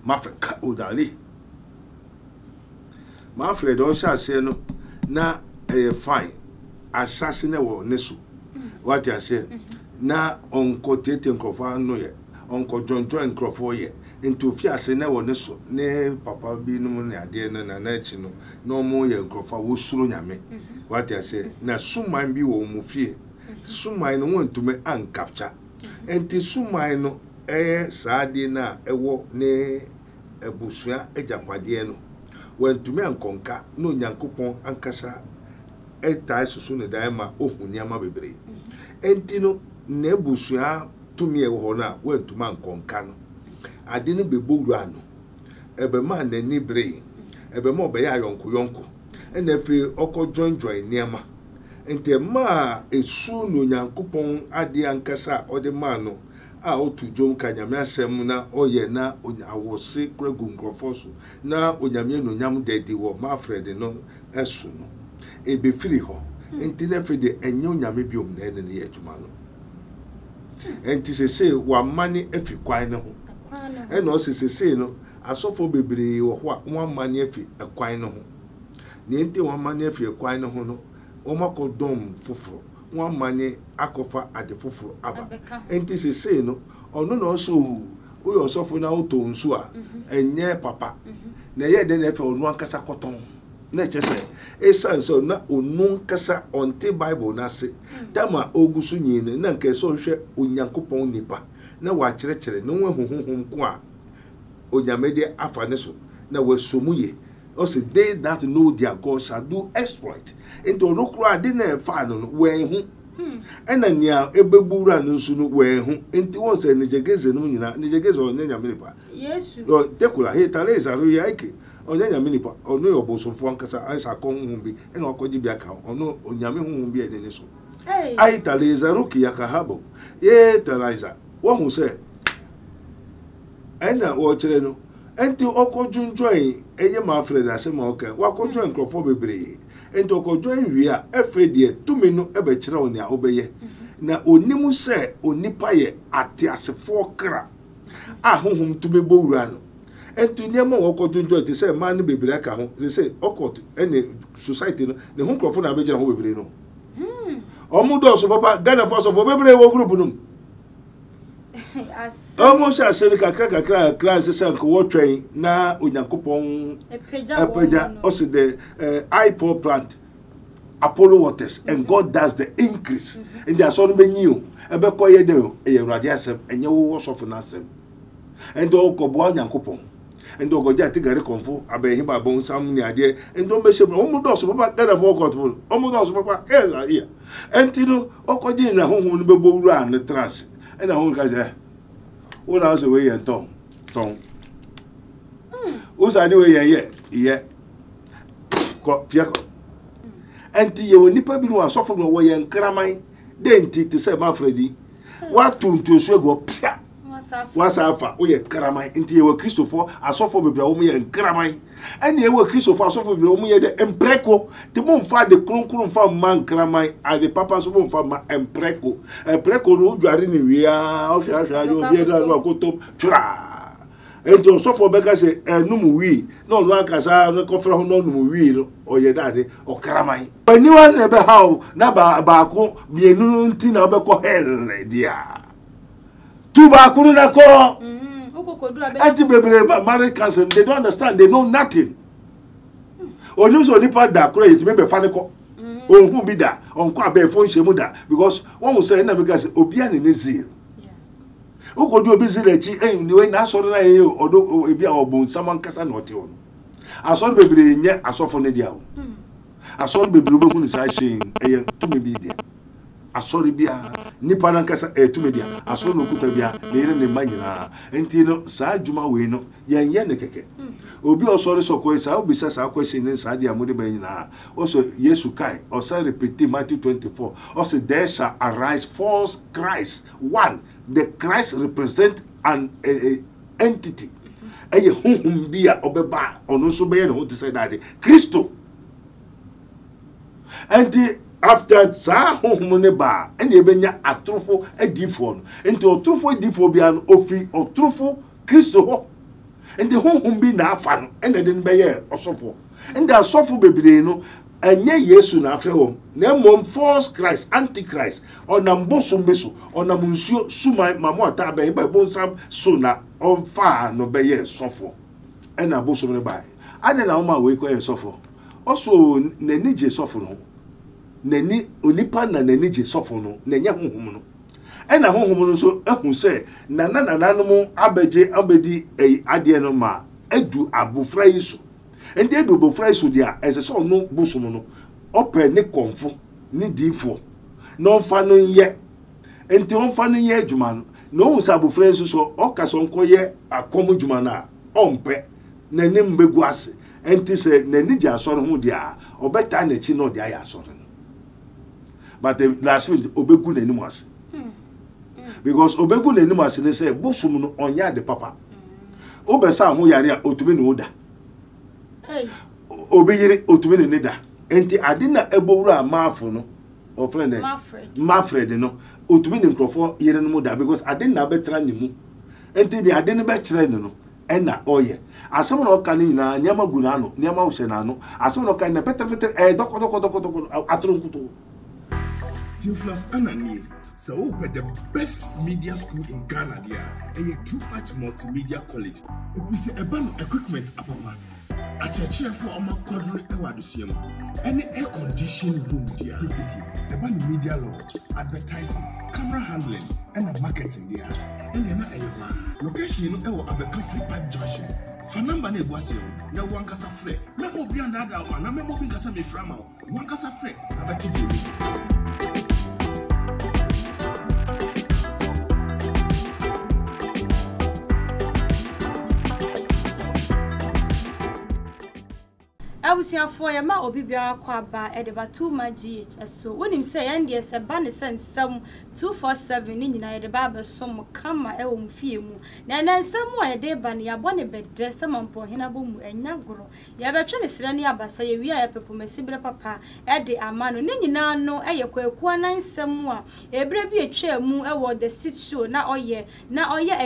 Manfred odali Manfred o sha se no na fine assassin wo nesu what you say na onko tete nkrofo no ye onko jonjo nkrofo ye into fiase na wo nesu ne papa bi no ne ade na echi no no mo ye nkrofo wo suro nyame what you say na suman bi wo mu fie suman no wontume an capture enti suman no saade na ewo ne ebusua ejapade no wontume ankonka no nyankopon ankasa etai susu ne dan ma ohuni ama bebre enti no na ebusua tumi ewo na wontume ankonka no ade no bebowura no ebe ma na ni bre ebe ma obe ya yonko ena fi oko join niama enti ma esu no nyankopon ade ankasa ode ma no a otu jom ka nyame asem na oye na awose kregu nkrofo so na onyame no nyam dedi wo Manfred no esu no ebe firi ho enti na fe de enyo nyame biom na ene ne ye adwuma no enti se wa mane afi kwan ne ho ena o se no asofo bebre wo ho wa mane afi kwan ne ho ne enti wa mane afi kwan ne ho no o makodom foforo one money akofa ade foforo aba enti se no ono no so o yo so fo na o to nsu a enye papa na ye de na fe onu ankasa koton na chese esan so na onu kasa onte bible na se dama ogusu nyine na nke so hwe onyankopon nipa na wa kire no wa huhunhum ko a onyamede afa ne so na wa somuye o say they that know their God shall do exploit into no kura de na fa no we hu ena nia ebebura no nsu no we hu enti won say nijegeze no nyina nijegeze onye nyamenipa yesu o tekura he tare zaru ya ike onye nyamenipa onu obosofo ankasa aisa kon hu bi ena okoji bi aka onu onyame hu bi ene so ai tare zaru ki yakahabo ye taraiza wo hu say ena o kire no enti okojunjoin eye Manfred asema oka wakojoin nkrofo bebre enti okojoin wi a efedie tumi no ebe kire oni a obeye na onimu se onipa ye ate asefo kra ahohum tumi bowura no enti niam okojunjoin te se man bebre aka ho se okot ene society no ne hu nkrofo na begira ho bebre no omudo so papa Ghana for so bebre wo group no almost as a crack say ko train na onyankopon epeja also the iPod plant Apollo waters and God does the increase in their son benyu ebe ko ye de e urade asem enye wo so for na asem and do ko bo onyankopon and do go jati gare konfo abehin babon sam ni ade and do me shebro omu do so papa Ghana for court omu do so papa ela here entino okoji na honhom no bebo wura an trans ena hon ka je o na so we yen ton o sa ni we yen ye ko fia ko enti ye woni pa bi no asofo no wo yen kraman de enti te se Manfredi wa tuntu so ego pia wasafa o ye kraman enti ye wo Christopher asofo bebra wo yen kraman eni ye wo Christopher asofo bebra wo ye de empreko te mo mfa de kronkron mfa man kraman a de papa so mo mfa ma empreko no dware ni wia o hwa yo bi da no akoto chura enti osofo beka se enum wi no no akasa no kofra ho no num wi no o ye dade o kraman ani wan ne be hawo na ba ko bienu nti na obekọ hell dia tuba kunu na ko anti bebre married council they don't understand, they know nothing. Onim so nipa da kro yet me be fa ne ko onhu bi da onko abe fo nhemu da because one will say na because obi an ne zeal ukodu obi zeal echi ni we na asoro na ye odo ebi a obon saman kasa na ote on asoro bebre nye asofo ne dia o asoro bebre be hu ni sa shin eye to me bi dia asori bia nipa na nkasa etume bia asori no kuta bia ne ire ne manyina enti no saa adwuma we no yenye ne keke obi osori sokoi saa obi saa question ne saa dia mode banyina also Yesu kai o say repeat Matthew 24 also there shall arise false Christ. One, the Christ represent an entity eye honhom bia obeba ono so be ne ho te say that Christo enti after sa honhom ba ene ebenya atrofo adifo no enti otrofo adifo bia no ofi otrofo Kristo ho and the home be na fan and they didn't be or so and there are so for baby no and yesu na afre wo na mom false Christ antichrist onam bosum beso onam nsuo suma mamo ata ben ba bonsam so na on fa no be ye sofo e na bosum ne bai ade na oma we ko ye sofo also nani je sofo no nani onipa na nani je sofo no na nya honhom no e na honhom no so ehun se nana mo abedi ade no ma edu abofra yiso and they do bo fresh with their as a so no bosom open ne konfo ne difo no fa no ye enti on fa no ye adwuma no no sa bo fresh so o ka so nko ye akom adwuma na ompe na ne mbegu ase enti se na ni ja asore ho dia obeta na chi no dia ya asore no but last week obegu na ni mu ase because obegu na ni mu ase ne say bosom no onya de papa obesa ho yare a otumi no da obeyere otumi ne da enti ade na ebowura maafo no o friend Manfred no otumi ne nkrofo yere no mu da because ade na betra ne mu enti de ade ne be kire ne no ena oye asem na oka ne nyina nyama gu na no nyama wo hye na no asem na oka na peter doko atronkuto Theophilus Anani, so the best media school in Ghana there, and a too much multimedia college. If we say a band equipment apapa, Acheampong for our quadruple ewadisium, any air conditioned room there, the band media law, advertising, camera handling, and the marketing there, and then a location you know at the coffee pipe junction. Fanamba ne boasio, na wankasa fre, na obi another one, na memo bin kasa me frama, wankasa fre, na betiji. Abusiafo ya ma obi bia kwa ba edeba 2 ma GHS so wonim say yande se ba ne sensam 247 ni nyina edeba abesom kama e wo mfie mu na nansam a yede ba ne yabo ne bedre samampo hena bo mu enya goro ya betwe ne sira ne abasa ye wi a pepomasi bre papa ede amano ne nyina no eye kwaku nansam a ebre bi etwa mu e wo the sit show na oye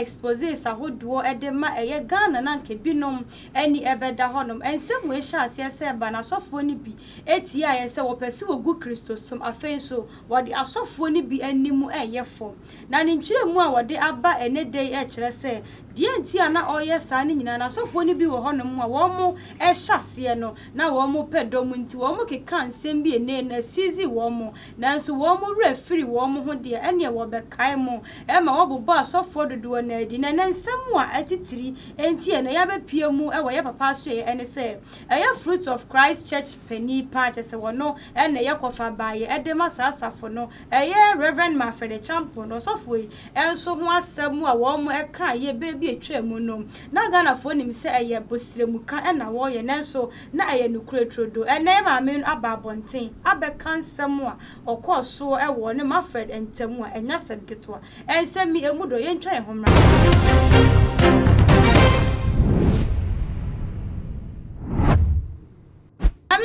expose sa hodo ede ma eye Ghana na nke binom eni ebeda honom ensem we sha se ba na asofo ni bi etia ye se wo pese wo gu Kristo som afen so wo de asofo ni bi animu eyefo na ne nkire mu a wo de aba ene dey e kire se die ntia na oye sa ne nyina na asofo ni bi wo honom a wo mo e hyase no na wo mo pedom nti wo mo keka nsem bi ene na sizi wo mo na nso wo mo refiri wo mo ho de ene wo be kai mo e ma wo bobo asofo dodo na adi na nsem a atitiri entie na ya be pie mu e wo ye papa so ye ene se e fruit of Christ Church penny part se wono ene ye kofa baye edema sasafo no eye Reverend Manfred Acheampong no sofo yi enso ho asem a wo mo eka ye berebi etwa mu no na Ghana fo nim se eye bosiremu ka ena wo ye nenso na eye nukuretrodo ene ma me ababonten abeka nsem a okoso e wo ne Manfred entamu a enya sem keto a ensem mi emudo ye ntwa ye homra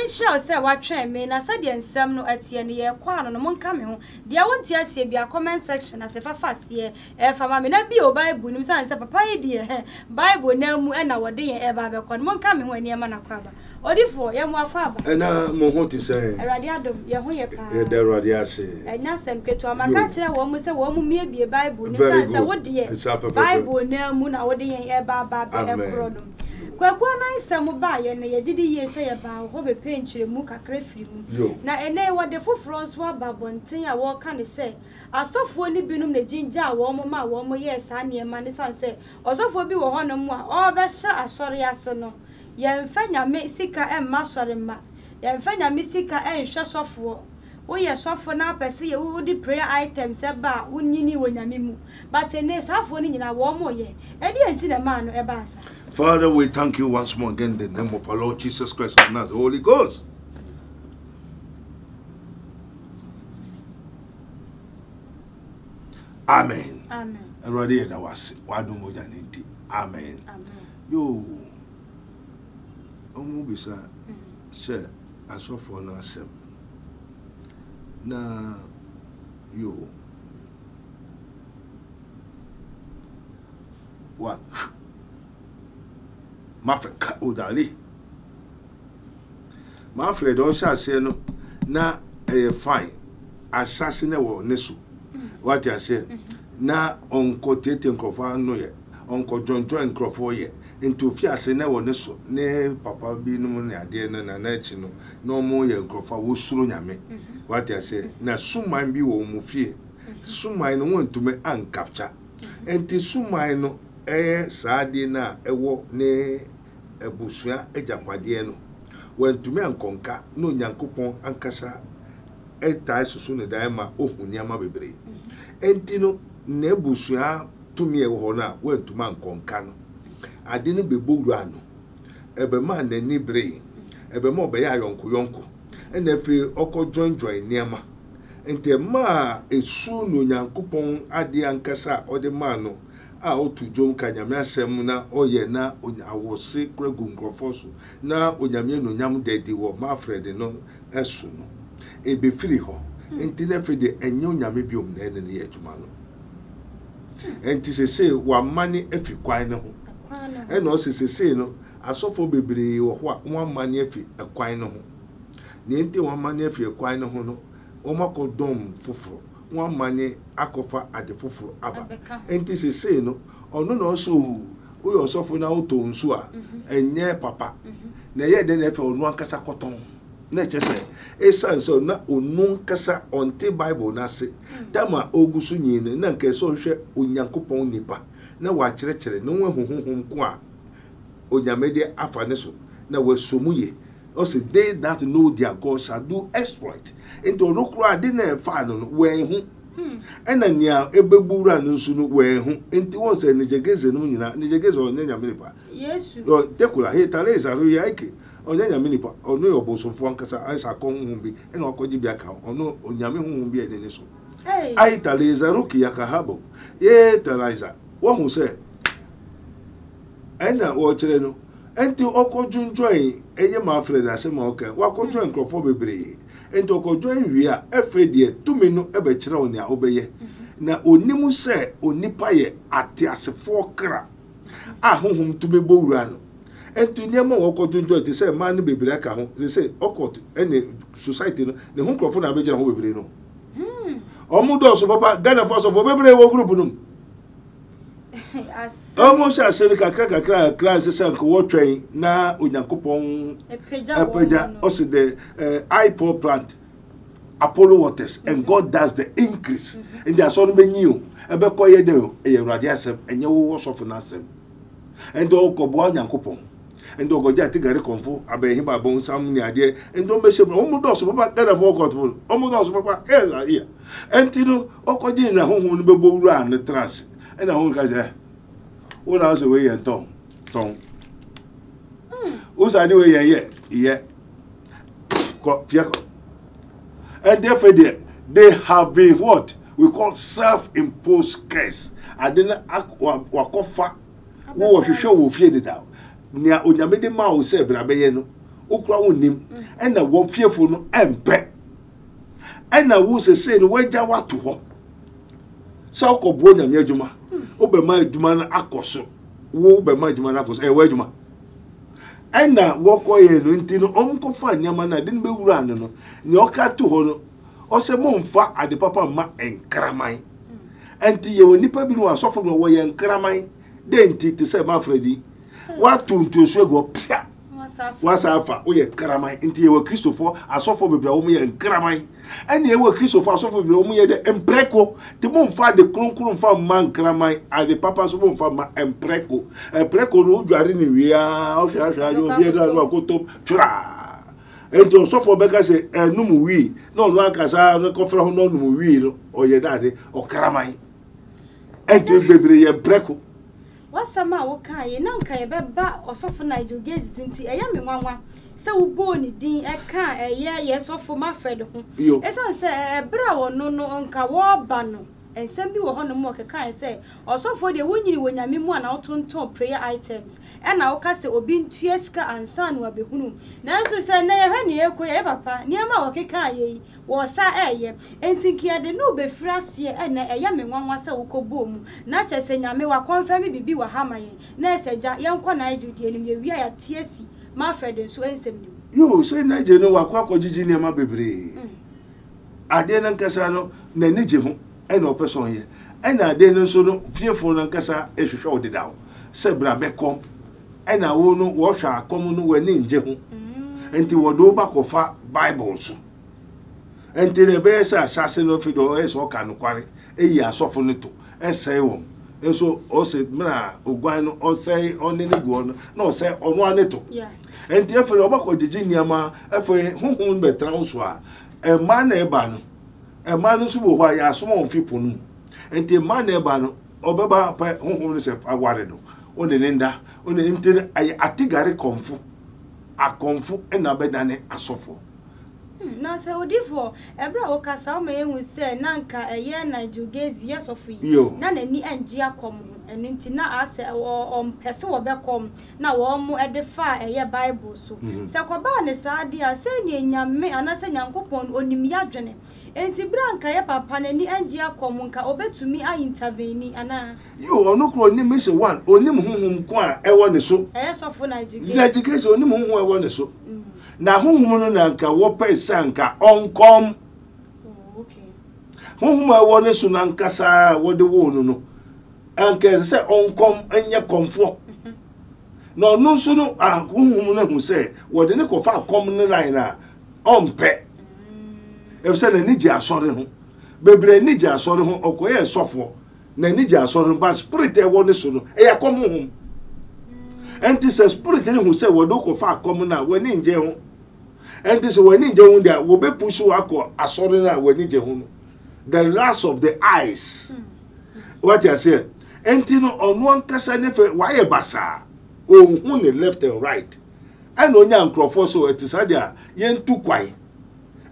Sure say what train me na said ensem no atie ne ye kwa no monka me ho dia wonti asie bia comment section as fa fasie e fa ma me na bi o bible nim say papa ye die bible na mu e na wode ye e ba be kwa no monka me ho ani ma na kwa ba odifo ye mu akwa ba na mo ho ti say erade adom ye ho ye pa ye de erade ase enya sem ketu amaka kire wo mu say wo mu mie bie bible nim say wode ye bible na mu na wode ye e ba ba be e kro no kwakwa na nsem ba ye ne ye gidi ye se ye ba ho be penchire mu kakra firi mu na ene wo de foforo nso aba bonten a wo ka ne se asofo ni binum ne jinja wo mo ma wo mo ye sa ne ma ne san se osofo bi wo ho no mu a o be sha asori ase no ye mfa nyame sika e ma sori ma ye mfa nyame sika e nhwe sofo wo ye sofo na pese ye wo di prayer items e ba wo nyini wo nyame mu but ene safo ni nyina wo mo ye e di enti na ma no e ba asa. Father, we thank you once more again in the name of our Lord Jesus Christ of Nazareth, Holy Ghost. Amen. Amen. Already that was Amen. Amen. Yo, Omubisa, sir, I saw for now, sir. Now, yo, what? Manfred Udali. Manfred also say no na fine assassin wo nesu. What you say na onko tete nkrofa no ye onko jonjo nkrofo ye into fiase na wo nesu ne papa bi no ne ade na echi no no mo ye nkrofa wo suro nyame. What you say na suman bi wo mu fie suman no won to me an capture enti suman no saadi na ewo ne ebusua ejapade no wantumi ankonka no nyankopon ankasa etai susu ne dan ma ohuni ama bebre enti no na ebusua tumi ewo na wantumi ankonka no ade no bebowura no ebe ma na ni bre ebe ma obeya yonko ena fi oko join niama enti ma esu no nyankopon ade ankasa ode ma no a otu jom kanyame asem na oye na awose kregu nkrofo na onyame no nyam dedi wo Manfred no esu no ebe firi ho enti na fe de enyo nyame biom na ene ne yejuma no enti sese wa mane afi kwan ne ho ena o sese no asofo bebre wo ho a wa mane afi kwan ne ho ne enti wa mane afi kwan ne ho no o makodom foforo one money akofa ade foforo aba enti sese no ono no so o yo sofo na o to nsu a enye papa na ye de na fe onu ankasa koton na chese esanso na onu ankasa onte bible na se tama ogusu nyine na nke so hwe onyankopon nipa na wa kire no wehuhum ko a onyamede afa ne so na wasomuye o say they that know their God shall do exploit into no kura de na fa no we hu ena nia ebebura no nsu no we hu enti won say nijegeze no nyina nijegeze onyanya minipa yesu o tekura he tare zaru ya ike onyanya minipa ono yobosofo ankasa ansa kon hu bi ena okoji bi aka ono onyame hu bi ene so ai tare zaru ki yakahabo ye taraiza wo hu say ena wo kire no enti okojunjoin eye Manfred asema oke wakojo nkrofo bebre enti okojo wi a efedie tumi no ebe kire oni a obeye na onimu se onipa ye ate asefo kra ahohom tumi bowura no enti nyema okojunjoin te se man bebre aka ho se okot ene society no ne ho nkrofo na begira ho bebre no omudo so papa Ghana for so bebre wo group no almost as say kakra class say ko train na onyankopon epeja also the iPod plant Apollo waters and God does the increase in their son benyu ebe koye de e urade asem enye wo so for na asem and o ko bo onyankopon and o go ja tigare konfo abehin babon sam ni ade and o meshe o mu do so papa Ghana for court o mu do so papa hela here entino o ko ji na honhom no bebo wura na trans ena hon ka je o na so we yen ton o sa ni we ye ko fiako and therefore they have been what we call self-imposed curse adena wakofa wo hwehwe wo fie de da nia onyame de ma wo se bra be ye no okura wonim ena wo fiefo no empe ena wo se no waja wato ho sa ko bo nyame adwuma obema adwuma na akoso wo bema adwuma na akoso wa adwuma ena wo koye no ntino omkofa nyama na de no bewura no ne okato ho no o se momfa ade papa ma enkraman enti ye wonipa bi no asofo no wo ye enkraman de enti te se Manfred watu ntuoso ego pia wasafa o ye enkraman enti ye wa Christopher asofo bebra wo ye enkraman ene ye wa Christopher asofo bebra wo ye de empreko te momfa de kronkron fa ma enkraman ade papa so momfa ma empreko no dware ni wia o hwa yo bi da no akoto twa ento sofo beka se enum wi no no akasa no kofra ho no num wi no oye dade o kraman ento bebre ye breko wasama wo kan ye na nkan ye beba osofo na jogezi sunti eya me nwanwa se wo bo ni din e kan eye ye sofo Manfred ho esan se bra wo no nka wo ba no ensem bi wo ho no mo kekan say osofo de wonyiri wonyame mu ana otonton prayer items e na wo ka se obi ntue sika ansa no abehunu na nso se na ye hwe ne ekọ ye papa niam wo kekan ye wo sa eye entinkia de no be frase e na eya menwanwa se wo kobo mu na chese nyame wa confirm bibi wa hamaye na eseja yenko na ejudi enim ye wi ya tiesi Manfred nso ensem ni yo say na je no wakwa kojiji niam bebre ade nan kasa no na nije ho e na opeson ye e na ade no so no fiefo nan kasa ehwehwe odida se bra be kom e na wo no wo hwa akom no wani nje ho enti wodo ba kofa bible so enti ne be sa asase no fido e so ka no kware e yi asofo no to e sei wo enso o se mra ogwan no o sei onene guo no na o sei ono aneto enti e fere obako jiji niama e fe hunhun betra so a e ma na e ba no e ma no so bo hwa ya so mo mfi ponu enti ma na e ba no obeba pa hunhun no se aware do one ne nda one enti ay atigare konfu akonfu e na bedane asofo na se odifo ebra o kasa o me hu se na nka eye na jugezi yesofu na nani anji akom enu nti na ase o mpese wo bekom na wo mu edefa eye bible so se koba ne saade a se ni nyame anase nyankopon onim ya dwene enti branka ye papa nani anji akom nka obetumi a intervene ana ono kro ni me se one onim hunhum ko a ewo ne so yesofu na jugezi na jugezi onim hunhum ewo ne so na hunhum no na nka wo pesa nka onkom okay hunhum ewo ne so na nka sa wo de wo no anke se onkom anya komfo no no so no hunhum no hu se wo de ne ko fa kom ne line na ompe e se na niji asore ho bebre niji asore ho okoye sofo na niji asore ba spirit ewo ne so no e yakom hunhum enti se spirit ne hu se wo do ko fa kom na wo ni nje ho enti se wo ni nje ho dia wo be push wo akọ asore na wo ni nje ho no the last of the eyes what you say enti no onu ankasa ne fe wa ye basa ohun ne left and right and onya nkrofo so etisa dia ye ntu kwan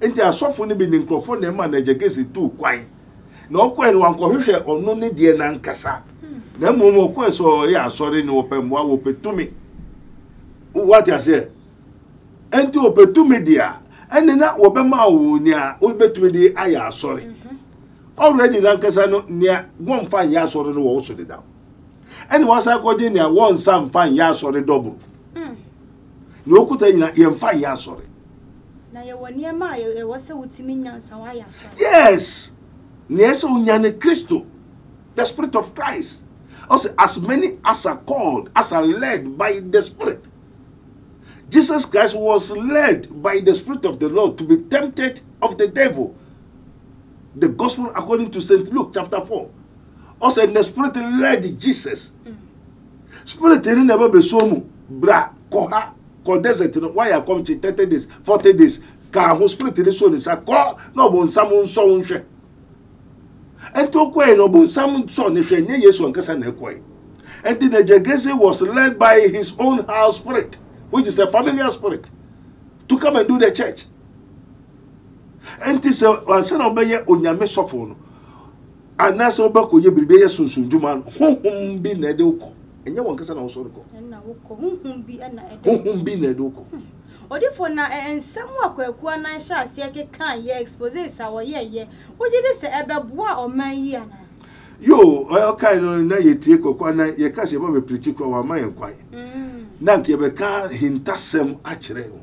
enti asofo ne bi ne nkrofo ne ma na jegesi tu kwan na okwan no ankohwehwe onu ne die na nkasa na mmom okwan so ye asore ne opemwa wo petumi what you say enti opetumi dia ene na wo be ma wo ni a wo betumi di aya asore already na nkasa no nia won fan ya asore no wo so de da ene wasa ko je nia won sam fan ya asore double no okuta nyina ye fan ya asore na ye woni ma ye wo se wutimi nyansa wa ya asore yes nia so nyane Kristo the spirit of Christ also as many as are called as are led by the spirit. Jesus Christ was led by the spirit of the Lord to be tempted of the devil. The gospel according to St. Luke chapter 4. Also the spirit led Jesus. Spirit never be so mu bra koha ko desert no why you come to 30 days 40 days ka ho spirit ni so ni sa ko no bo nsam nso nhwe ento ko e no bo nsam nso ni hwe nye Yesu nkasa na ko e enti na Jegese was led by his own house spirit, which is a familiar spirit, to come and do the church. Enti se ansa na obeye onyame sofo no anasa obako ye biribe ye sunsunjuma no honhom bi na de uko enye won kasa na wo so ko na wo ko honhom bi na de uko odifo na ensem akwaku anan sha ase ke kan ye expose sa wo ye oje de se ebeboa oman yi ana yo okay no na ye tie kokwa na ye ka se ba be preach kro wa man kwai na nke be ka hintasem a kire o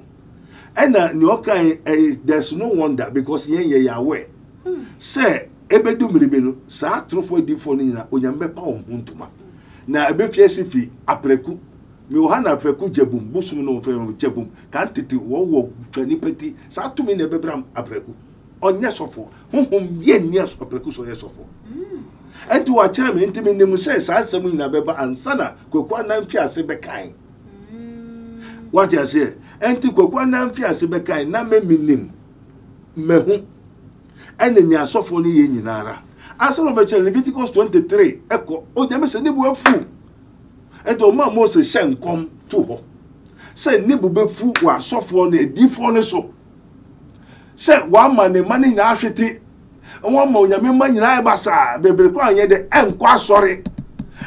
ena ni okay there's no wonder because ye aware say ebedu miribe no sa trofo difo ni na onyambe pa ohuntuma na ebefie sifi apreku mi wo hana apreku jebum busum no fe jebum kan tete wo twani peti sa tumi na ebebram apreku onye sofo honhom ye ni apreku so ye sofo enti wa kire me enti menim say sa asemu ni na beba ansana kwekwa na mfi ase bekan what you say enti kwekwa na mfi ase bekan na meminim mehu ene ni asofo ni ye nyinara asoro be chere Leviticus 23 eko o de me se nibu afu eto ma Moses shenkom to ho se nibu be fu wa asofo ni edifo ni so se wa ma ne mani na ahwete One more Yamman Basa, baby crying yet the enqua sorry.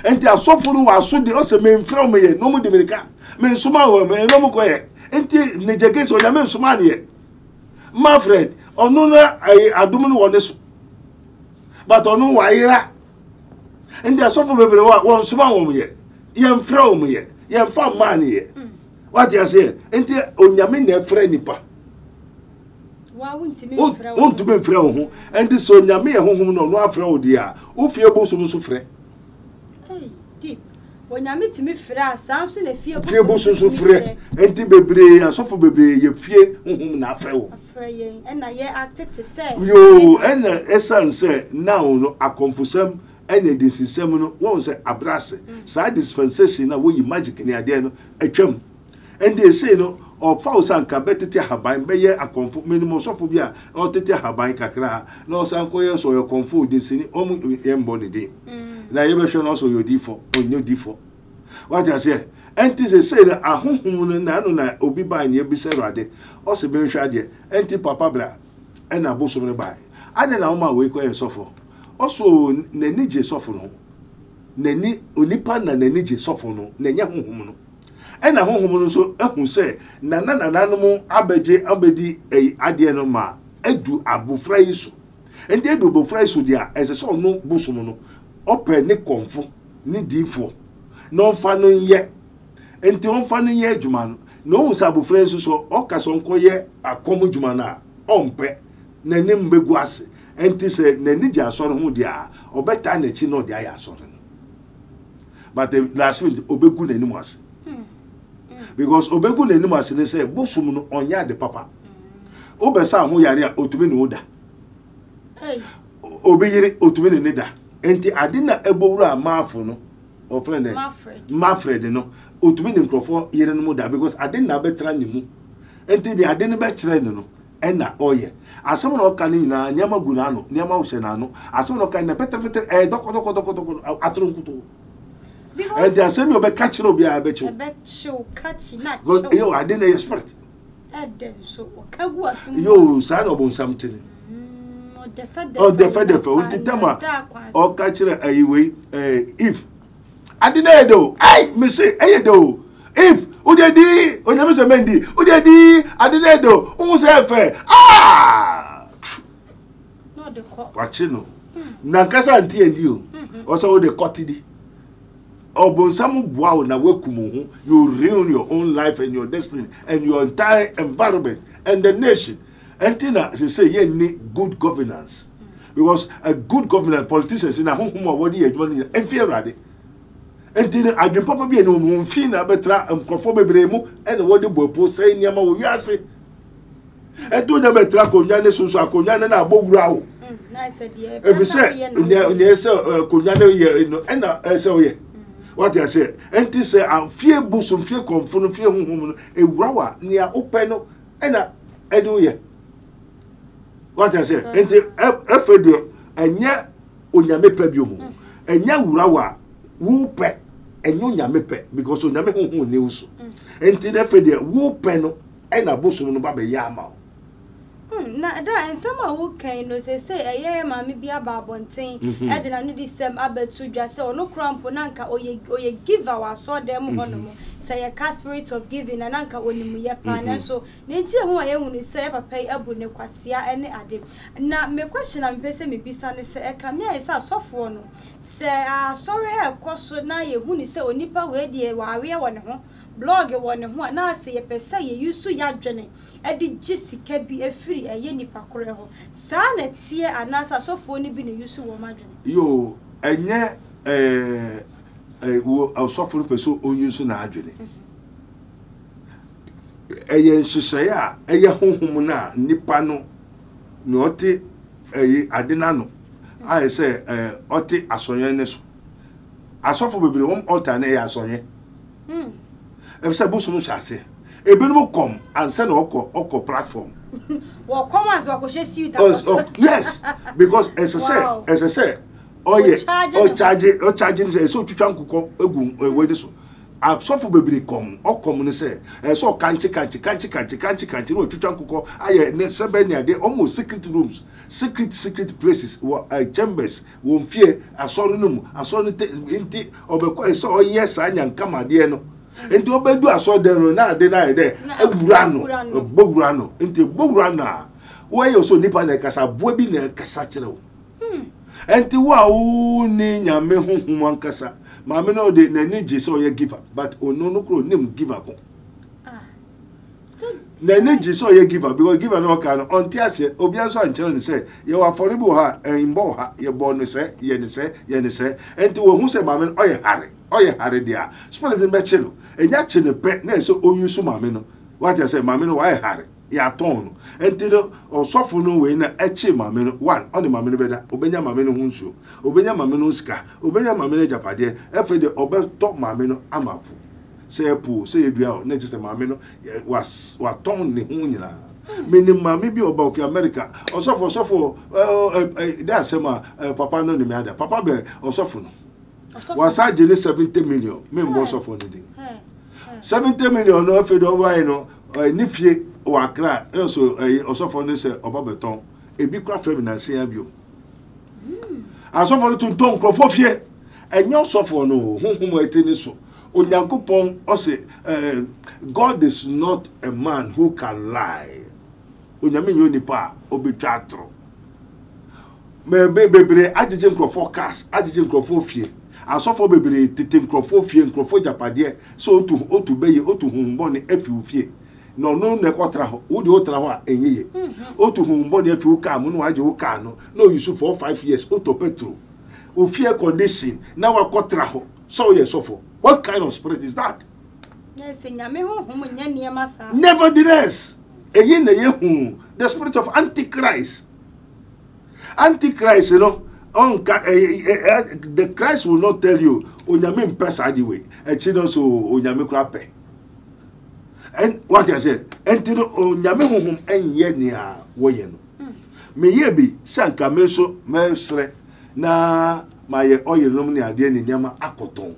And they are so full was so the also main from me, no more Dominican. Men Suma, no more quiet. And Nijagas or Yaman Sumania. Manfred, or no, I do not want this. But on no wire. And they are so for baby one small woman. Yam throw me, yam found money. What you say? And they on Yamin friend. Why won't to be frau, and this on Yamia whom no frau dear, who fear bosom so free. Hey, deep. When you meet me, Fra, sounds in a fear bosom so free, and the baby, and so for baby, you fear whom not frau. And I acted to say, you and essence say, now no, I confuse them, and this is seminal, won't say a brass, side dispensation, away you magic in the idea, a chum. And they say no. Or false and cabetity habain be a comfort minimum sophobia or tete habain kakra no sankoyes or your comfort this in embody day. Now you mention also your default or your default. What I say, and tis a say that a home na obi by near Bisserade, also being shady, anti papa bra, and a bosom by. I don't know my way quite suffer. Also, Nenije soffono. Neni unipan na Nenije soffono, Nenya humuno. Ena honhom so ehun se nananananom abeje abedi ade no ma edu abofra yiso enti edu abofra yiso dia ese so no bosom no ope ne konfo ni difo no mfa no ye enti onfa no ye adwuma no no usa abofra yiso so okaso nkoye akom adwuma na ompe nanim begu ase enti se nani ji asoro ho dia obeta na chi no dia ya asoro no but last week obegu nanim ase. Because obegu na enimu asene say bosom no onya de papa obesa ho yare a otumi no da obeyire otumi ne da enti ade na ebowura maafo no o friend Manfred no otumi ne nkrofo yere no da because ade na betra ne mu enti de ade ne be kire ne no ena oye asem na oka ne nyina nyama gu na no nyama wo hye na no asem na oka na peter doko atronkuto. And they are saying you be catching up your bet you catching not you I didn't expect so you son of something the fed or catch away if I didn't know I me say do if udedi onyame mendi udedi I didn't know who say fair no the cop watching na kasa anti and you also the cotidi. You ruin your own life and your destiny and your entire environment and the nation. And Tina, they say, you need good governance. Because a good governance, politicians in a home what you want and fear at it. And Tina, I've been probably no moon fina betra and conform bremo and what you will post saying Yama Yase. And do the betra Konyane Susa Konyana Bobrao. Nice idea. If you say, yes, Konyana, and so yeah. What I say, and this say, fear bosom, fear confirm, fear a rawa near open and I do ye. What I say, and the F. and ya unyame pebium, and ya rawa, whoop and unyame because unyame who news. And the F. whoop pen and a bosom baby yama. Na da and some who can no say a yeah mammy be about one thing. I didn't know this same abet to just say no crump nanka or ye give our saw them honomo. Say a cast spirit of giving an anchor when you pan so nature who I am say ever pay a bunequasia any added. Now my question I'm passing me be standing say a camia is a soft one. Say sorry of course so now you who say o nipper where dear while we are one blog one who now say a per se you so ya journey. Edi Jessica be a free a yeni pacoreho. Sana tia and nasa so phony been a use of imagine. Yo, and yet a suffering person on use in Adrian. A yen Shaya, a yahumuna, Nipano, Noti, a Adinano. I say, Oti Asoyanes. I suffer with one alternate Asoye. If Sabusun shall say. Ebenu come and send Oko platform. Well, come as well, yes, because as I say, oh yeah, charging so to chunk egu this asofo bebiri kom okom ne say so kanchi no twitwa nkokọ aye ne sebe ne ade almost secret rooms secret places chambers won fie asoro no mu asoro nti obekọ so onye sa nyankama de no nti obedu asoro de no na ade na ade ewura no bogura no nti bogura na wo ye so nipa na kasa bo bi na kasa kire wo nti wo ni nyame honhom ankasa Mama no de nani so ye giver, but ono no kro nim giver ko. Nani so ye giver because giver no can on tiase obi anso ankyere ne say ye wa forebo ha embo ha ye bo no say ye ne say enti wo hu say mama oye hare dia spirit be chelo enya che ne pe na so oyusu mama no what I say mama no wa hare ya ton no enti no osofo no we na eche mama no one on the mama no beda obenya mama no hunso obenya mama no sika obenya mama no japade efe de obeto mama no amapu say pu say edua na just mama no was ton ne hu nyina meni mama bi oba of America osofo that sema papa no ni me ada papa be osofo no was ajele 70 million me mbo osofo no dey 70 million no efe do why no ni fie wakra so osofo no say obabeton ebi kra frame na say abio asofo no tonton krofo fie enyo osofo no honhom etini so onyankopon o say God is not a man who can lie onyame nyoni pa obetwa atro me bebre ajeje krofo cast ajeje krofo fie asofo bebre tetem krofo fie krofo japade so otu beye otu honhom ne afi fie no ne kotra ho wo de otra ho a enyeye otu humbo ne afi uka mu no aje uka no no use for 5 years oto petro o fear condition na wa kotra ho so ye sofo what kind of spirit is that? Yes, nyame honhom nya niema sa nevertheless eyi na ye hu the spirit of antichrist you know on the Christ will not tell you onyame mpesa anyway echi no so onyame kura pe. And what I say, entino onyame honhom enye nia woye no. Me ye bi sanka meso mesre na maye oye no ne ade ni nyama akoton.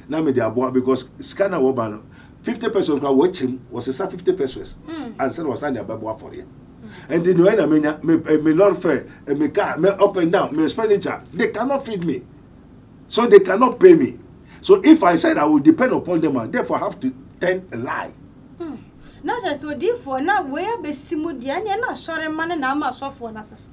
Na me de aboa because scanner wo ba no 50% kwa watching was a 50 pesos. And said was anya babo for you. And the when I me not fair me car me up and down me expenditure they cannot feed me. So they cannot pay me. So if I said I will depend upon them, therefore I have to tell a lie. Not just so different now where be simudia na sorry man na ma sofo na sese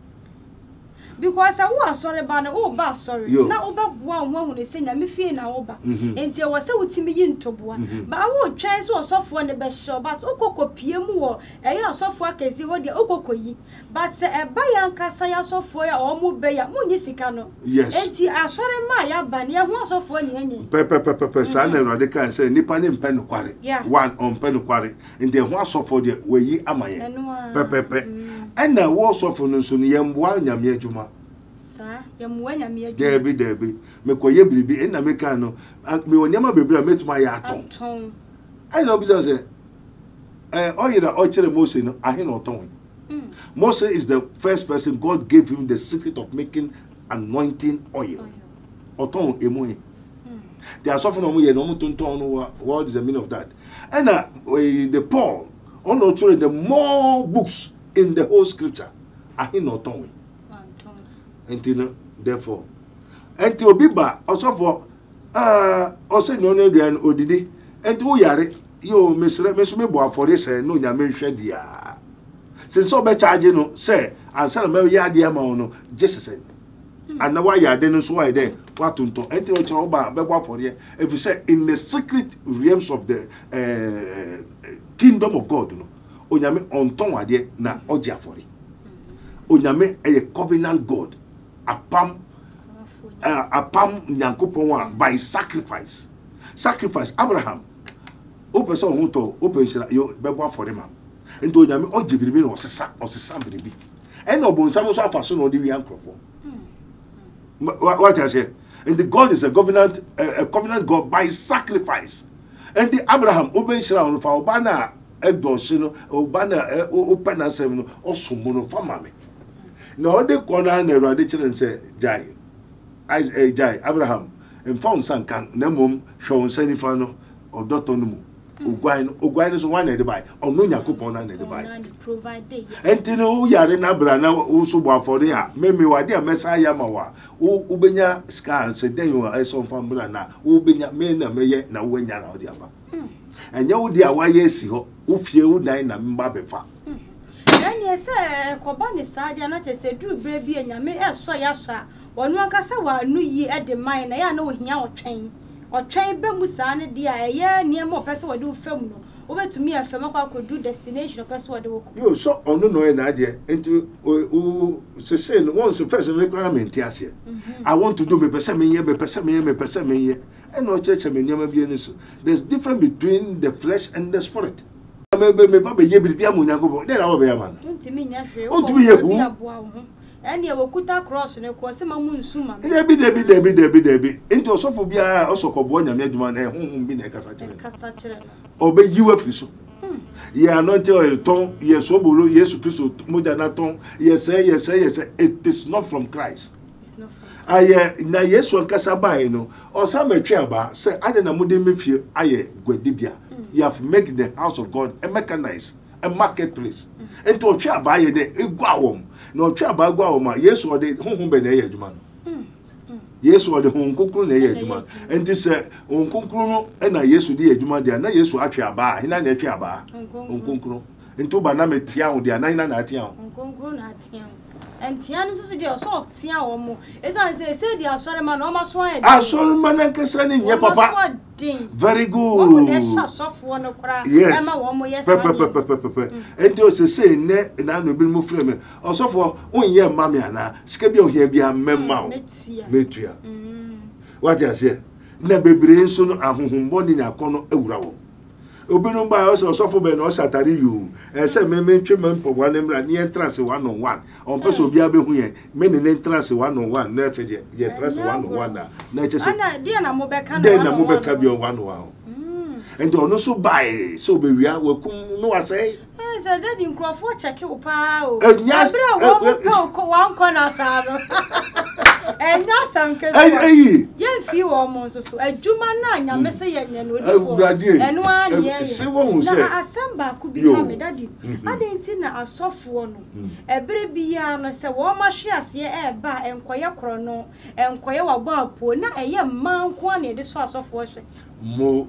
because I was sorry ba na o ba sorry na o ba boa hu ne se nya me fie na o ba enti e wo se wutimi yi ntoboa ba wo twan so sofo ne be show but okokopie mu wo e ya sofo akezi ho de okokoyi but se e ba ya nkasa ya sofo ya o mu be ya mu nyi sika no enti asori ma ya ba ne hu sofo ne enyi pe sa na rode kan se nipa ne mpa no kware one on mpa no kware enti hu asofo de weyi amaye pe ena wo sofo no so ne yemboa nyame adwuma sa yemboa nyame adwuma debi me koye biribi ena me kan no me onyama bebira metuma ya aton I know because say oyira ochere Moses no ahe no oton Moses is the first person God gave him the secret of making anointing oil oton emu they are suffering no ye no tonton no what is the meaning of that and the Paul on no the more books in the whole scripture ahe no oton and therefore enti obi ba osofo ose no no aduan odidi enti wo yare yo mesre meso mebo afore se no nyame hwe dia since obe charge no say answer me yade ama no Jesus said and now why yade no so why there watonto enti o chiro ba bebo afore if you say in the secret realms of the kingdom of God no onyame onton ade na oje afore onyame a covenant God apam nyankopon by sacrifice Abraham open so hu to open shira yo bebo afore ma ento onyame ogibiribi na osesa biribi en obonsam so afa so no de wi ankrofo what I say and the God is a covenant God by sacrifice and the Abraham open shira on fa obana edoshi no obana open asem no osomo no fama me na ode kona na erade chire nse jai Abraham and found some can na mom show nsanifa no or doctor no mu ogwan so one na de buy ono Yakobon na de buy provide enti no yare na bra na wo so bo afore a meme wade a mesaya ma wa wo benya scan se den yo eso famula na wo benya me na meye na wo nya na wo de aba enya wo de a wa ye si ho wo fie wo dan na mba befa enya se koba ni sadia na che se dru bre bi enyame eso ya sha wonu akasa wa nu yi e de man na ya na wo hia otwen be musa ne dia eye niam opese wode wo fam no obetumi afem akwa do destination opese wode wo yo so ono no e na de enti o se no once first requirement ase I want to do me pese me ye and no church me niam bi eni so there's difference between the flesh and the spirit me papa ye bi bia mo Yakobon dey na wo be ya man ntimi nya hwe ntimi ye hu eni e wokuta cross ne ko se ma mu nsuma debi into osofo bia osokobo nyame adwuma na honhom bi na kasa kire obe yiwa firi so ye anointing oil ton ye sobolo Yesu Kristo moja na ton yes it is not from Christ. It's not from aye na Yesu kasa bae no osametwe aba say ade na mode mefie aye gwadibia you have make the house of God a mechanized a marketplace into otwe aba ye de egwawom na otwe aba gwawom Yesu ode honhom be na ye adwuma no Yesu ode honhom kokro na ye adwuma enti se honhom kokro no na Yesu de adwuma de na Yesu atwe aba hina na atwe aba honhom kokro enti ba na metia ho de na hina na atia ho honhom kokro na atia entia no so de so tia wo mo esan se de asore ma no ma so an asore ma na nkesa ni nye papa very good yes ema wo mo yes enti o se ne na no bi mu frame osofo onye ma me ana sika bi ohia bi amemma o metua what you say na bebre nso no ahohom boni na akono awura wo obinu ba osofo be no satari you se me ntwe me mpo na mra ni entrance 101 on person obi abehu ye me ne entrance 101 na efe de ye entrance 101 na eche se ana dia na mo beka bi 101 enti ono so bai so be wia wakum no asai se daddy nkrofo check wo pa o abra wo ko wan ko na saro enya samke ye fi wo mo so adwuma na nyame se ye nya no odifo eno anye se wo hu se na asamba ku bi ha me daddy adenti na asofo no ebere bi ya no se wo ma hwe ase e ba enkoye kro no enkoye wabo apo na eye manko na de so asofo hwe mo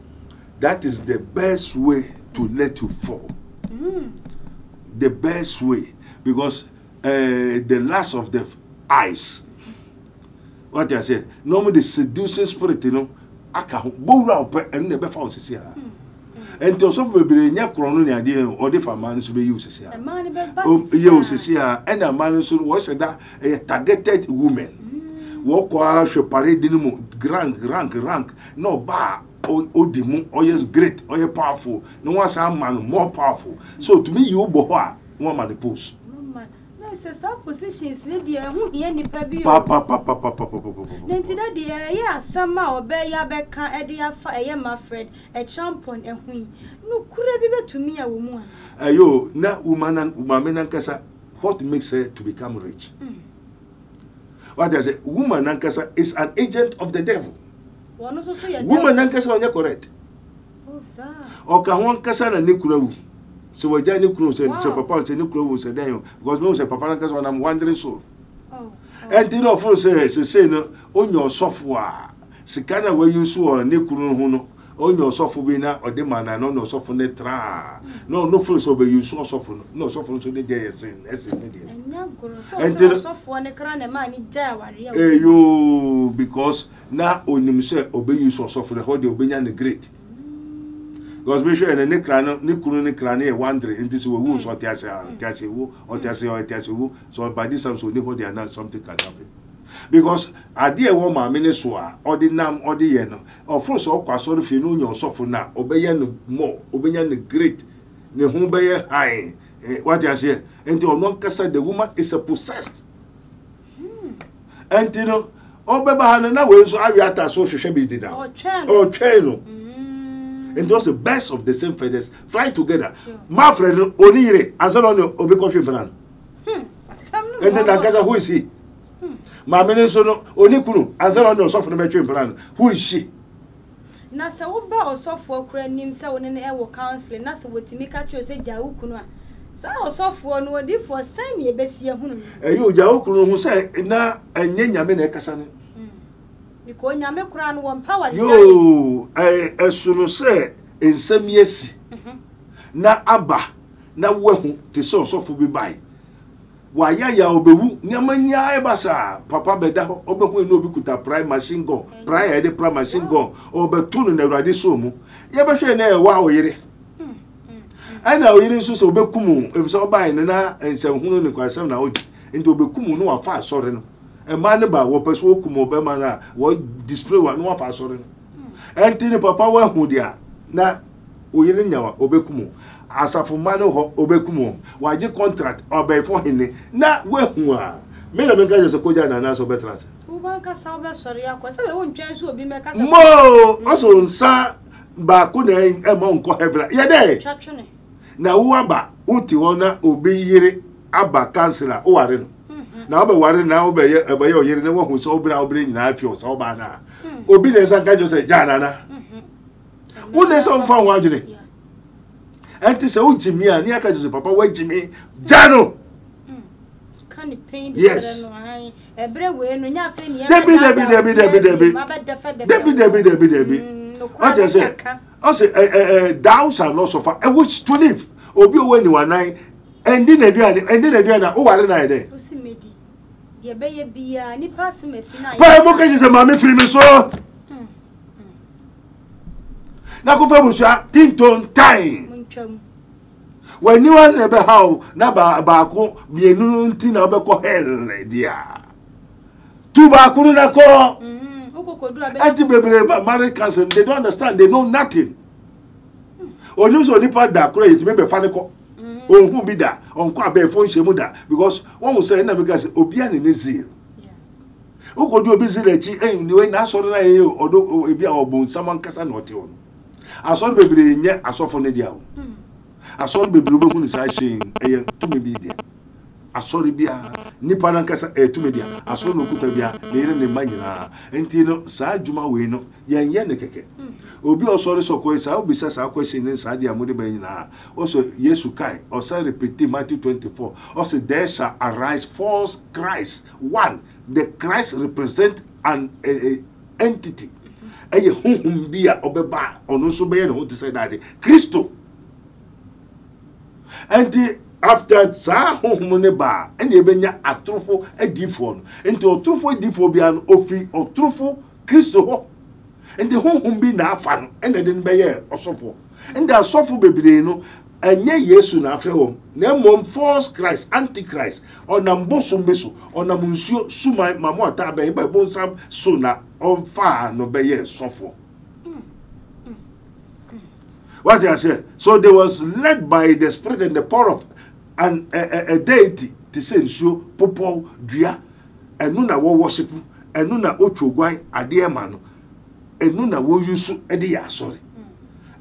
that is the best way to let you fall. The best way, because the lust of the eyes. What I say, normally the seducing spirit, you know, aka bowra up and never found it here. And to some people, nya krono ni ade or the man should be used here. Here, and a man should watch that a targeted woman. Walk while she parade rank, no bar. Odimu or yes great or powerful no one some man more powerful so to me you boha one man pose na se some positions ni dia hu hia nipa bi nti da dia ya asama obe ya beka e dia fa eye Manfred Acheampong ehu no kura bi betumi ya wo mu ayo na woman nankasa what makes her to become rich what I say woman nankasa is an agent of the devil. Woman nankasa onye correct. Oh sir. Oka won kasa na nekurawu. So we ja nekurawu say papa say nekurawu say den because me say papa nankasa on am wandering soul. Oh. And you know for say no onye osofo a sika na we use o nekuru hu no onye osofo bi na ode mana no no osofo ne tra. No for so be use osofo no osofo so dey there sin me dey. And osofo ne kra na ma ni ja aware. You because na onim se obe use osofo ne hold obenya ne great. Because me sure ne kra no ne kunu ne kra na e wandre into so we so tiase wo so by this time so ne hold there now something can happen. Because ade wo ma me ne so a odi nam odi ye no ofro so kwaso fi no nya osofo na obeye no more obenya ne great ne hu beye high what you say and you no kasa the woman is a possessed and you know obeba na we so awiata so hwehwe bi dida o twen no and those the best of the same feathers fly together Manfred onire answer on obi coffee plan and then Nagaza who is he Mamene so no onikunu answer on your soft no metwe plan who is she na se wo ba osofo kura nim se wo ne e wo counseling na se wotimi ka tro se ja wo kunu a sa osofo no odi for san ne besie hunu eyo ja wo kunu hu se na enye nyame na ekasa ne because nyame kura no won power yo esunu se ensem yesi na aba na wahu te se osofo bi bai wa ya obewu nyamanya ebasa papa beda ho obehu eno obi kuta prime machine gun prime de prime machine gun obetunu na urade so mu ye behwe na e wa oyire ana oyire nso so obekumu efise obai na ensem hunu ni kwasem na odi nti obekumu no wa fa asore no e ma ne ba wo peso okumu obema na wo display wa no wa fa asore no enti ni papa wa hu dia na oyire nyawa obekumu asafu manu ho obekumu waje contract obefo hene na wehu a me na menka je koja na na so betrance ubanka sa obe sori akwa se we ntwen so obi meka sa mo oso nsa ba ko na e mo nko hevra ye de na wo aba uti wona obi yire aba kansela o ware no na obe ware na obe ye oyire ne wo hu so obra nyina afi o so ba na obi na nsa nka je se jana na wo ne so mfa ho adwene enti se ujimi a ni aka jesu papa wajimi jano kan pain de yes. no ai ebre we no nya fe ni debi what you say I say thou shall not suffer which to live obi owe ni wanan endi na aduana o ware na ide o si medi de be ye bia ni pass mesi na pa mo ka jesu ma me firi mi so na ko fa busua tinton time when you want never how na ba ko bienu nti na obekọ hell dia tu ba kunu na ko okokodu abe anti bebre Americans they don't understand they know nothing onim so nipa da kro yiti be fa ne ko onhu bi da onko abe fo nhemu da because one will say na because obi ani ne zeal okodu obi zeal echi ni we na soro na ye odo ebi a obon saman kasa na ote on asoro bebre nye asofo ne dia o asoro bebre obehu ni sa shin eye tumi bi dia asoro bia nipa na kasa tumi dia asoro no kuta bia ne ire ne manyina enti no sa adwuma we no yenye ne keke obi osoro sokoi sa obi sa question ne sa dia mode banyina also Yesu kai o sa repeat Matthew 24 also there shall arise false Christ. One, the Christ represent an entity eye honhom bia obeba ono so be ne ho te say that Christo and after sa honhom ne ba ene ebenya atrofo adifo no enti otrofo adifo bia no ofi otrofo Christo ho enti honhom bi na afa no ene de be ye osofo enti asofo bebre no enye Yesu na afre wo na mom false Christ antichrist onam bosom beso onam nsuo suma mamo ata ben ba bonsam so na onfa no be ye sofo. What I say? So they was led by the spirit and the power of a deity to say nsuo popo dua enu na wo worship enu na otwogwan ade ema no enu na wo yusu e de ya sorry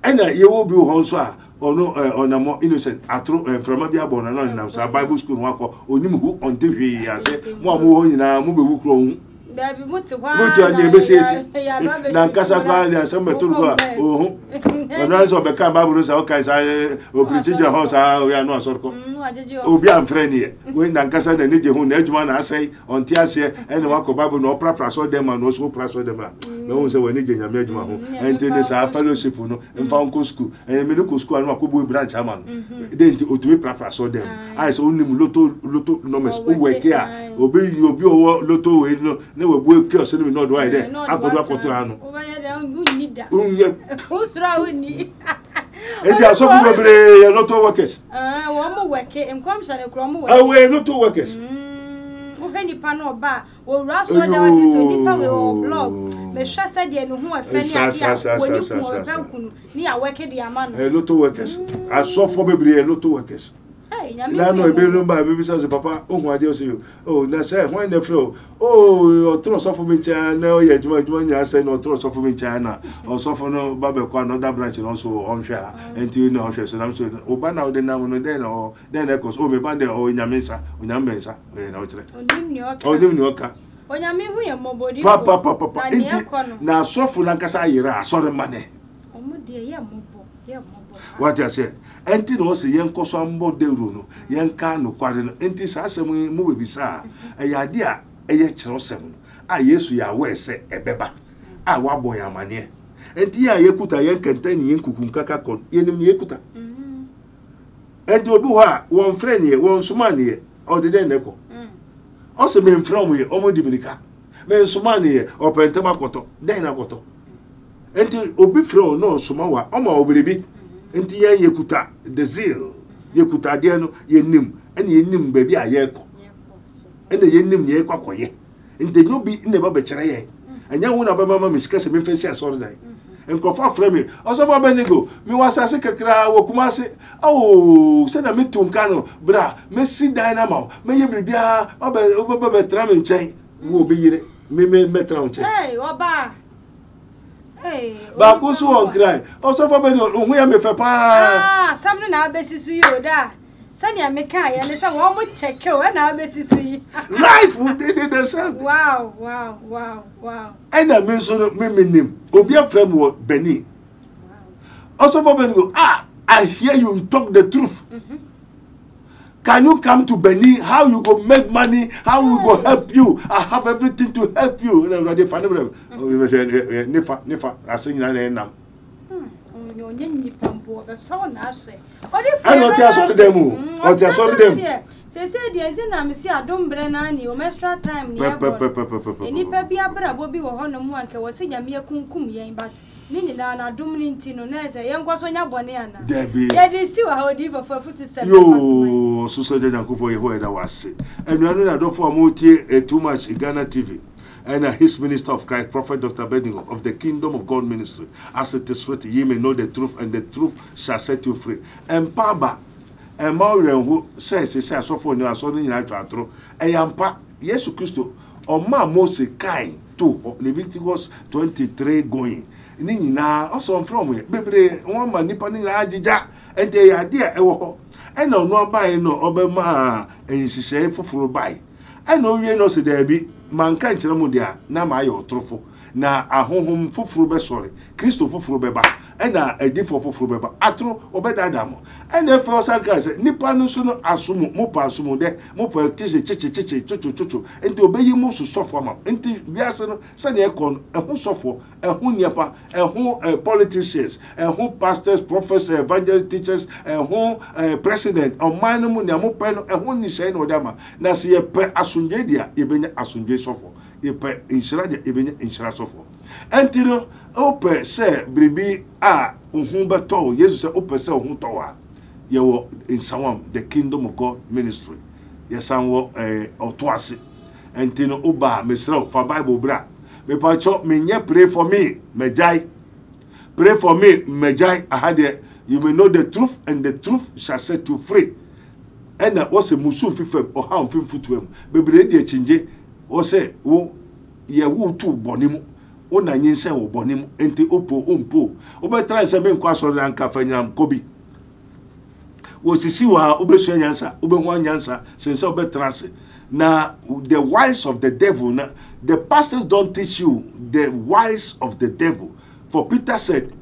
ena ye wo bi ho nso a ono onamo innocent atro from bia bona no nam sa Bible school wako onim hu onte hwe ya se mo ho nyina mo be wu kro hu dabi muti wa muti anye be sesi na nkasa kwa ni asem turu kwa ohu ona so be kan Bible so kai sa o preach je ho sa o ya no asorko obi am friend ye we na nkasa na nije hu na adwuma na asai onte ase ene wako Bible no pra so dem no so pra so dem me won se we nije nyame adwuma ho ente ne sa fellowship no mfa nko school me no school no akobo branch ama no de ente otumi pra so dem ai so onim loto numbers o we ke a obi owo loto we no we boy kiosk ni no do ai de akodo akoto anu o ba ya de unni da unye usra unni e dia so fu bebre loto workers wo mo weke enkom share kro mo weke we loto workers wo he nipa no ba wo ra so da wa ti so nipa we o blog me hwa se de no ho afa ni ade wo ni ku o ba kunu ni a weke de ama no loto workers aso fo bebre loto workers na no ebe no ba be say papa ohun ade o say oh na say when na fro oh otro so for me cha na o ye juma nya say no otro so for me cha na o so for no ba be kwa another branch no so on hwa enti no hwa so na so o ba na o de na no den e cause o me ba de o nyamensa o nyamensa na o kire onim ni oka onyame hu ye mobodi papa na sofu na nkasa yira asore mane omode ye mobo what you say enti no se yen koso ambo de ru no yen ka no kware no enti sa asem mu we bisa eyade a eye kire sem no a Yesu ya we se ebeba a wabo ya mane enti ya yekuta yen kentani yen kukunkaka kon yenim yekuta enti obi ho a won frɛ ne won soma ne o de den neko o se me mfrɛ mo ye o mo dibirika me soma ne o pentema koto den na koto enti obi frɛ o no soma wa o ma obiribi enti yen yekuta the zeal yekuta de no yenim ene yenim ba bi a yeko ene yenim ne yekwakoye enti nyobi ne ba be kyerɛ ye anya wo na ba mama misika se me mfesi asɔre dai enkofa frɛ me ɔsɔfo Benigo mi wasase kakra wo kumase se na metum kano bra mesi dai na ma me ye bibia obe tra me nkyɛn wo be yire me tra nkyɛn oba ba ko so on cry ɔsɔfo Benigo hu ya me fɛ pa sam no na abesisu yi da sani ameka ya ne se wo mo check o na abesisu yi life we did the same wow and I mean so me nim obi afrem wo Beni ɔsɔfo Benigo I hear you talk the truth. Can you come to Benin? How you go make money? How we go help you? I have everything to help you. Nefa. I say you na. Say the engine na me see adom bre na ni o extra time ni ebo. Enipa bi abrabo bi wo hono mu anke wo se nyame akunkum yen but ni nyina na adom ni ntino na se yen kwaso nya bone ana. Ye di si wa ho di for 47. Yo so so je jankopo ye ho e da wase. Enuanu na do for amotie too much Ghana TV. And his minister of Christ, Prophet Dr. Benigo of the Kingdom of God Ministry, as it is written, ye may know the truth, and the truth shall set you free. And Paba, and Maureen who says, so for you, I saw in Atro, a yampa, Yesu Christo, or Ma Mose Kai, too, Leviticus 23 going. Nina, also from me, baby, one man nipping Ajija, and they are dear, and no buy no Obama, and she say for buy. I know you know, said Debbie. Manka nkyere mu dia na ma ayo trofo na ahohom foforo be sori Kristo foforo beba na edifo foforo beba atro obedada mo na efe osanka se nipa no so no asomo mo pa asomo de mo pa tise chichi enti obeyi mo so sofo ma enti biase no se na ekon eho sofo eho niepa eho politicians eho pastors prophets evangelists teachers eho president o man no mu ne mo pa no eho ni hye na odama na se ye pe asonje dia ye benya asonje sofo ye pe inshira dia ye benya inshira sofo enti no ope se bribi a uhun beto Jesus se ope se uhun to wa ye wo in Sawam the Kingdom of God Ministry ye sanwo otoase enti no oba mesra for Bible bra me pa cho me nye pray for me mejai ahade you may know the truth and the truth shall set you free and what's a musum fifem or how fim footwem bebre de chinje o se wo ye wo tu bonimu ona nyinse wo bonimu enti opo ompo obetra se me nkwa so ran ka fanyam kobi wo sisi wa obesu nyansa obehu nyansa sense obetra se na the wiles of the devil na the pastors don't teach you the wiles of the devil for Peter said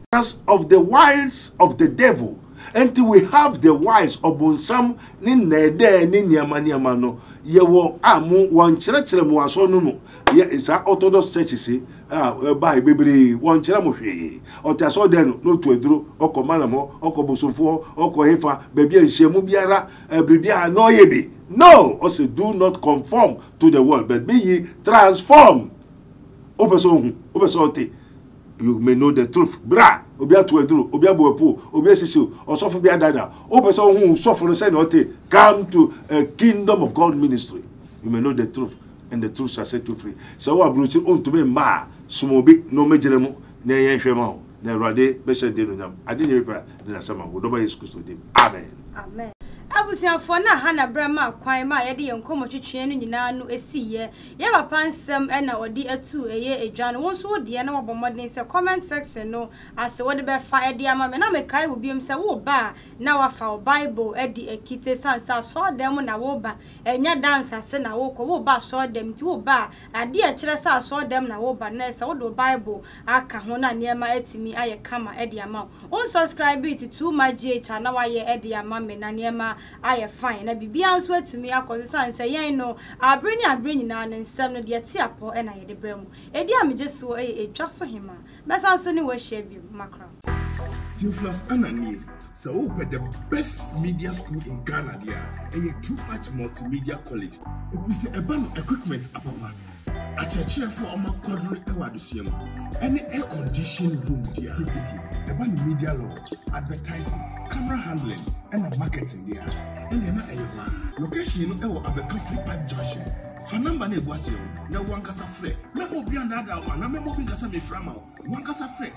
of the wiles of the devil until we have the wiles of bonsam ni nede ni niamaniama no ye wo amu won kyerɛkyerɛ mu aso no no ye isa Orthodox church say by bebre won kyerɛ mo hwe otaso den no to aduro okomana mo okobosomfo okohefa bebia nhyiamu biara bibia no ye bi no also do not conform to the world but be ye transform opeso ote you may know the truth bra obi atu aduro obi aboepo obi esisi osofo bia dada opeso hu sofo no say na ote come to a Kingdom of God Ministry you may know the truth and the truth shall set you free so wa bruchi on to me ma sumobi no mejere mu na yen hwe ma na Awurade be hye de no nyam ade nye pepa na sama wo do ba Yesu Kristo dem amen abusuafo na ha na brema kwan ma ye de yenkomo twetwe no nyina no esiye ye papa nsem na odi atu eye edwan won so de na wabomodin se comment section no ase wode be fa ede ama me na me kai obiem se wo ba na wafa Bible edi ekite sansa so dem na wo ba enya dance ase na wo ko wo ba so dem ti wo ba ade e kire sa so dem na wo ba na se wo do Bible aka ho na niema etimi aye kama ede ama on subscribe to cuIt na wa ye ede ama me na niema aye fine na bibia nso atumi akoze sansa yen no abreni na nsem no de ti apo na ye de bremu edi amje so edwa so hema besa so ni wo share bi makra Theophilus Anani, so the best media school in Ghana there, and a cuIt multimedia college. If we say about equipment, apapa, Acheampong for our quadruple ewadisium, any air conditioned room there, about media law, advertising, camera handling, and marketing there, and you're not a location you know Abeka Free Park Junction. Fanamba ne boasio, na wankasa frɛ, na obi anada wa na me mo bi kasa me frama, wankasa frɛ.